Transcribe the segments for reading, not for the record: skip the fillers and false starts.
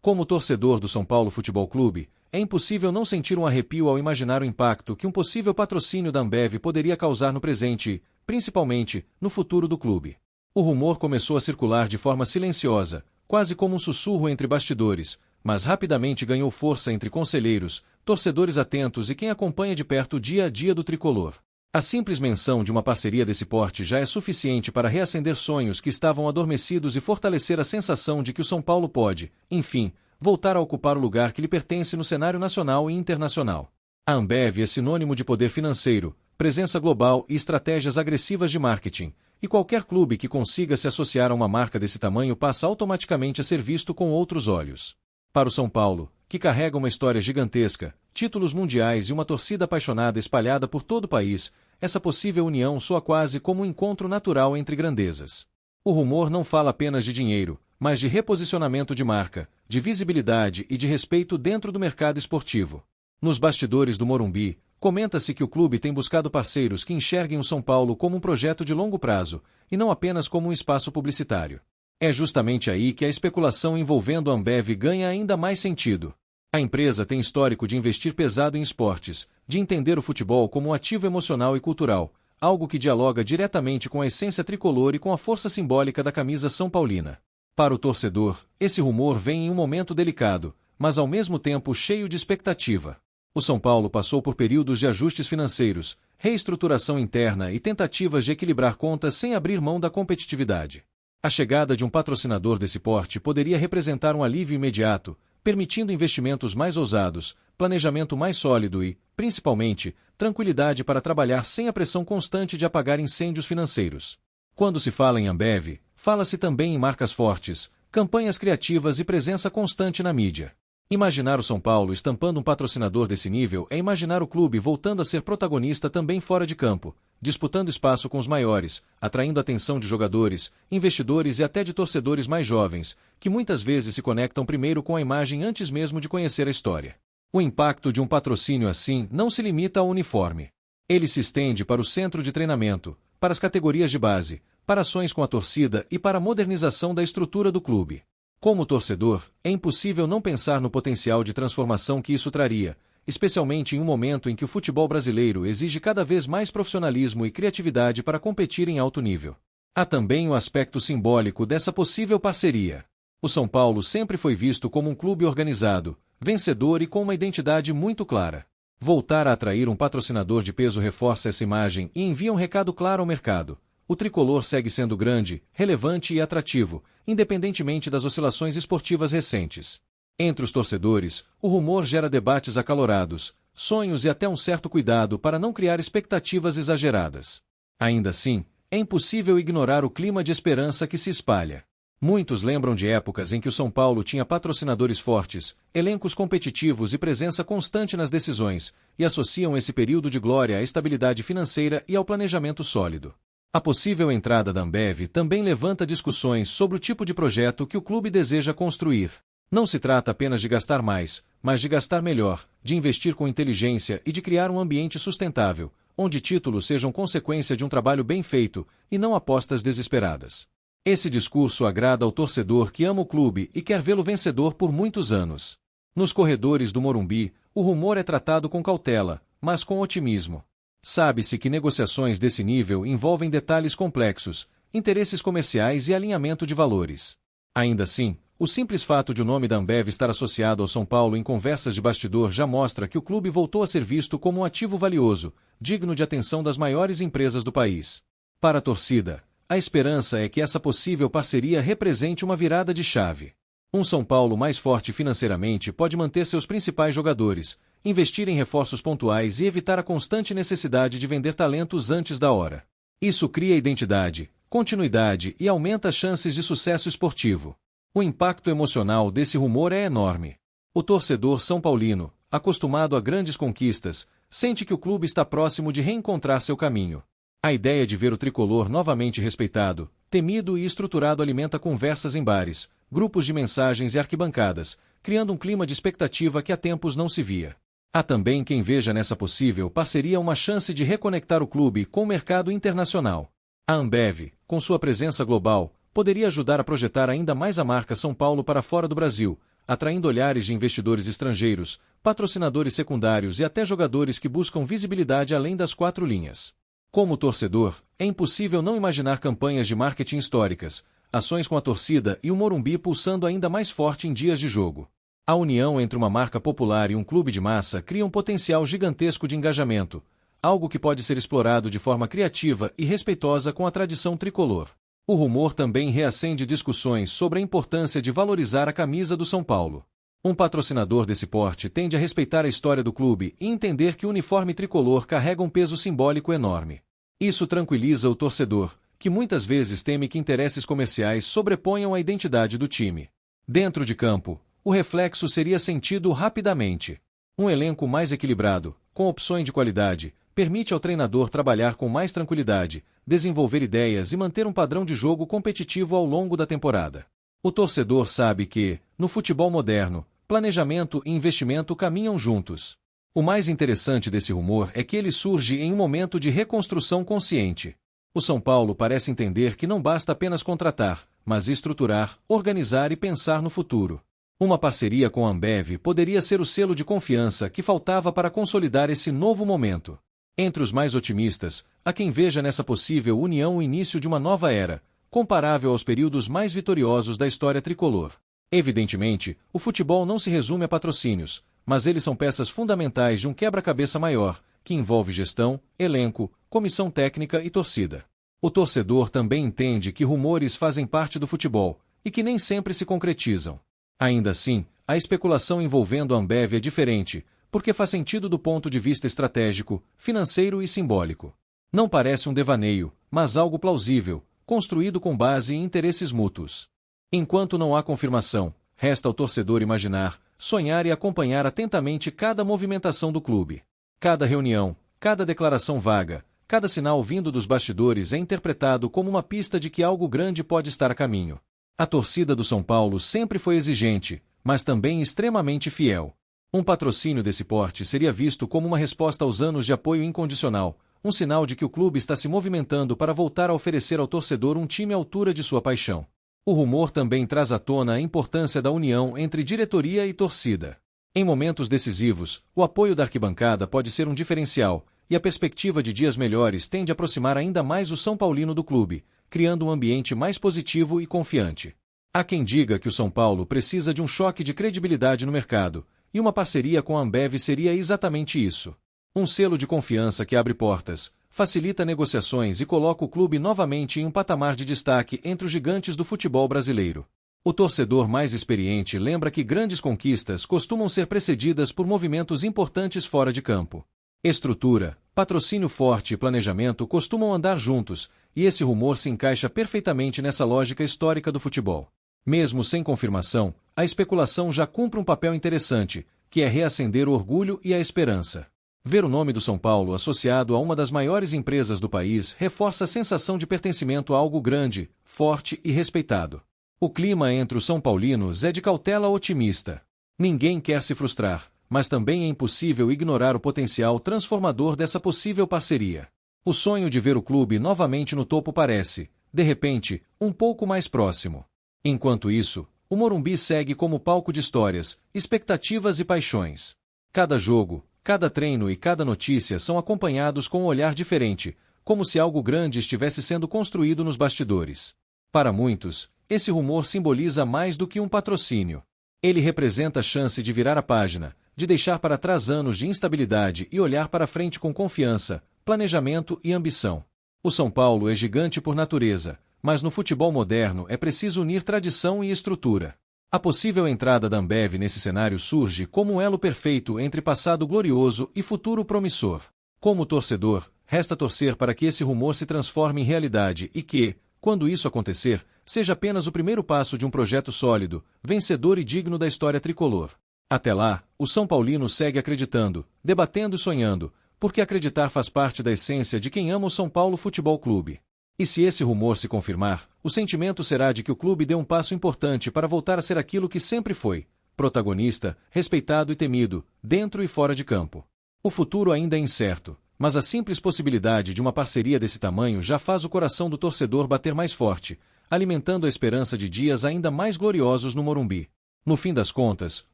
Como torcedor do São Paulo Futebol Clube, é impossível não sentir um arrepio ao imaginar o impacto que um possível patrocínio da Ambev poderia causar no presente e, principalmente, no futuro do clube. O rumor começou a circular de forma silenciosa, quase como um sussurro entre bastidores, mas rapidamente ganhou força entre conselheiros, torcedores atentos e quem acompanha de perto o dia a dia do tricolor. A simples menção de uma parceria desse porte já é suficiente para reacender sonhos que estavam adormecidos e fortalecer a sensação de que o São Paulo pode, enfim, voltar a ocupar o lugar que lhe pertence no cenário nacional e internacional. A Ambev é sinônimo de poder financeiro, presença global e estratégias agressivas de marketing, e qualquer clube que consiga se associar a uma marca desse tamanho passa automaticamente a ser visto com outros olhos. Para o São Paulo, que carrega uma história gigantesca, títulos mundiais e uma torcida apaixonada espalhada por todo o país, essa possível união soa quase como um encontro natural entre grandezas. O rumor não fala apenas de dinheiro, mas de reposicionamento de marca, de visibilidade e de respeito dentro do mercado esportivo. Nos bastidores do Morumbi, comenta-se que o clube tem buscado parceiros que enxerguem o São Paulo como um projeto de longo prazo, e não apenas como um espaço publicitário. É justamente aí que a especulação envolvendo a Ambev ganha ainda mais sentido. A empresa tem histórico de investir pesado em esportes, de entender o futebol como um ativo emocional e cultural, algo que dialoga diretamente com a essência tricolor e com a força simbólica da camisa são paulina. Para o torcedor, esse rumor vem em um momento delicado, mas ao mesmo tempo cheio de expectativa. O São Paulo passou por períodos de ajustes financeiros, reestruturação interna e tentativas de equilibrar contas sem abrir mão da competitividade. A chegada de um patrocinador desse porte poderia representar um alívio imediato, permitindo investimentos mais ousados, planejamento mais sólido e, principalmente, tranquilidade para trabalhar sem a pressão constante de apagar incêndios financeiros. Quando se fala em Ambev, fala-se também em marcas fortes, campanhas criativas e presença constante na mídia. Imaginar o São Paulo estampando um patrocinador desse nível é imaginar o clube voltando a ser protagonista também fora de campo, disputando espaço com os maiores, atraindo a atenção de jogadores, investidores e até de torcedores mais jovens, que muitas vezes se conectam primeiro com a imagem antes mesmo de conhecer a história. O impacto de um patrocínio assim não se limita ao uniforme. Ele se estende para o centro de treinamento, para as categorias de base, para ações com a torcida e para a modernização da estrutura do clube. Como torcedor, é impossível não pensar no potencial de transformação que isso traria, especialmente em um momento em que o futebol brasileiro exige cada vez mais profissionalismo e criatividade para competir em alto nível. Há também o aspecto simbólico dessa possível parceria. O São Paulo sempre foi visto como um clube organizado, vencedor e com uma identidade muito clara. Voltar a atrair um patrocinador de peso reforça essa imagem e envia um recado claro ao mercado. O tricolor segue sendo grande, relevante e atrativo, independentemente das oscilações esportivas recentes. Entre os torcedores, o rumor gera debates acalorados, sonhos e até um certo cuidado para não criar expectativas exageradas. Ainda assim, é impossível ignorar o clima de esperança que se espalha. Muitos lembram de épocas em que o São Paulo tinha patrocinadores fortes, elencos competitivos e presença constante nas decisões, e associam esse período de glória à estabilidade financeira e ao planejamento sólido. A possível entrada da Ambev também levanta discussões sobre o tipo de projeto que o clube deseja construir. Não se trata apenas de gastar mais, mas de gastar melhor, de investir com inteligência e de criar um ambiente sustentável, onde títulos sejam consequência de um trabalho bem feito e não apostas desesperadas. Esse discurso agrada ao torcedor que ama o clube e quer vê-lo vencedor por muitos anos. Nos corredores do Morumbi, o rumor é tratado com cautela, mas com otimismo. Sabe-se que negociações desse nível envolvem detalhes complexos, interesses comerciais e alinhamento de valores. Ainda assim, o simples fato de o nome da Ambev estar associado ao São Paulo em conversas de bastidor já mostra que o clube voltou a ser visto como um ativo valioso, digno de atenção das maiores empresas do país. Para a torcida, a esperança é que essa possível parceria represente uma virada de chave. Um São Paulo mais forte financeiramente pode manter seus principais jogadores, investir em reforços pontuais e evitar a constante necessidade de vender talentos antes da hora. Isso cria identidade, continuidade e aumenta as chances de sucesso esportivo. O impacto emocional desse rumor é enorme. O torcedor são paulino, acostumado a grandes conquistas, sente que o clube está próximo de reencontrar seu caminho. A ideia de ver o tricolor novamente respeitado, temido e estruturado alimenta conversas em bares, grupos de mensagens e arquibancadas, criando um clima de expectativa que há tempos não se via. Há também quem veja nessa possível parceria uma chance de reconectar o clube com o mercado internacional. A Ambev, com sua presença global, poderia ajudar a projetar ainda mais a marca São Paulo para fora do Brasil, atraindo olhares de investidores estrangeiros, patrocinadores secundários e até jogadores que buscam visibilidade além das quatro linhas. Como torcedor, é impossível não imaginar campanhas de marketing históricas, ações com a torcida e o Morumbi pulsando ainda mais forte em dias de jogo. A união entre uma marca popular e um clube de massa cria um potencial gigantesco de engajamento, algo que pode ser explorado de forma criativa e respeitosa com a tradição tricolor. O rumor também reacende discussões sobre a importância de valorizar a camisa do São Paulo. Um patrocinador desse porte tende a respeitar a história do clube e entender que o uniforme tricolor carrega um peso simbólico enorme. Isso tranquiliza o torcedor, que muitas vezes teme que interesses comerciais sobreponham a identidade do time. Dentro de campo, o reflexo seria sentido rapidamente. Um elenco mais equilibrado, com opções de qualidade, permite ao treinador trabalhar com mais tranquilidade, desenvolver ideias e manter um padrão de jogo competitivo ao longo da temporada. O torcedor sabe que, no futebol moderno, planejamento e investimento caminham juntos. O mais interessante desse rumor é que ele surge em um momento de reconstrução consciente. O São Paulo parece entender que não basta apenas contratar, mas estruturar, organizar e pensar no futuro. Uma parceria com a Ambev poderia ser o selo de confiança que faltava para consolidar esse novo momento. Entre os mais otimistas, há quem veja nessa possível união o início de uma nova era, comparável aos períodos mais vitoriosos da história tricolor. Evidentemente, o futebol não se resume a patrocínios, mas eles são peças fundamentais de um quebra-cabeça maior, que envolve gestão, elenco, comissão técnica e torcida. O torcedor também entende que rumores fazem parte do futebol, e que nem sempre se concretizam. Ainda assim, a especulação envolvendo a Ambev é diferente, porque faz sentido do ponto de vista estratégico, financeiro e simbólico. Não parece um devaneio, mas algo plausível, construído com base em interesses mútuos. Enquanto não há confirmação, resta ao torcedor imaginar, sonhar e acompanhar atentamente cada movimentação do clube. Cada reunião, cada declaração vaga, cada sinal vindo dos bastidores é interpretado como uma pista de que algo grande pode estar a caminho. A torcida do São Paulo sempre foi exigente, mas também extremamente fiel. Um patrocínio desse porte seria visto como uma resposta aos anos de apoio incondicional, um sinal de que o clube está se movimentando para voltar a oferecer ao torcedor um time à altura de sua paixão. O rumor também traz à tona a importância da união entre diretoria e torcida. Em momentos decisivos, o apoio da arquibancada pode ser um diferencial, e a perspectiva de dias melhores tende a aproximar ainda mais o São Paulino do clube, criando um ambiente mais positivo e confiante. Há quem diga que o São Paulo precisa de um choque de credibilidade no mercado, e uma parceria com a Ambev seria exatamente isso. Um selo de confiança que abre portas, facilita negociações e coloca o clube novamente em um patamar de destaque entre os gigantes do futebol brasileiro. O torcedor mais experiente lembra que grandes conquistas costumam ser precedidas por movimentos importantes fora de campo. Estrutura, patrocínio forte e planejamento costumam andar juntos, e esse rumor se encaixa perfeitamente nessa lógica histórica do futebol. Mesmo sem confirmação, a especulação já cumpre um papel interessante, que é reacender o orgulho e a esperança. Ver o nome do São Paulo associado a uma das maiores empresas do país reforça a sensação de pertencimento a algo grande, forte e respeitado. O clima entre os São Paulinos é de cautela otimista. Ninguém quer se frustrar, mas também é impossível ignorar o potencial transformador dessa possível parceria. O sonho de ver o clube novamente no topo parece, de repente, um pouco mais próximo. Enquanto isso, o Morumbi segue como palco de histórias, expectativas e paixões. Cada jogo, cada treino e cada notícia são acompanhados com um olhar diferente, como se algo grande estivesse sendo construído nos bastidores. Para muitos, esse rumor simboliza mais do que um patrocínio. Ele representa a chance de virar a página, de deixar para trás anos de instabilidade e olhar para frente com confiança, planejamento e ambição. O São Paulo é gigante por natureza, mas no futebol moderno é preciso unir tradição e estrutura. A possível entrada da Ambev nesse cenário surge como um elo perfeito entre passado glorioso e futuro promissor. Como torcedor, resta torcer para que esse rumor se transforme em realidade e que, quando isso acontecer, seja apenas o primeiro passo de um projeto sólido, vencedor e digno da história tricolor. Até lá, o São Paulino segue acreditando, debatendo e sonhando, porque acreditar faz parte da essência de quem ama o São Paulo Futebol Clube. E se esse rumor se confirmar, o sentimento será de que o clube deu um passo importante para voltar a ser aquilo que sempre foi, protagonista, respeitado e temido, dentro e fora de campo. O futuro ainda é incerto, mas a simples possibilidade de uma parceria desse tamanho já faz o coração do torcedor bater mais forte, alimentando a esperança de dias ainda mais gloriosos no Morumbi. No fim das contas,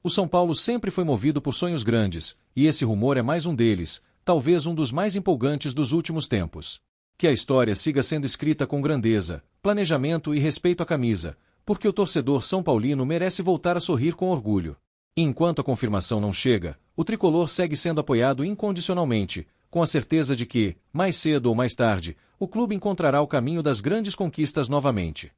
o São Paulo sempre foi movido por sonhos grandes, e esse rumor é mais um deles, talvez um dos mais empolgantes dos últimos tempos. Que a história siga sendo escrita com grandeza, planejamento e respeito à camisa, porque o torcedor são paulino merece voltar a sorrir com orgulho. E enquanto a confirmação não chega, o tricolor segue sendo apoiado incondicionalmente, com a certeza de que, mais cedo ou mais tarde, o clube encontrará o caminho das grandes conquistas novamente.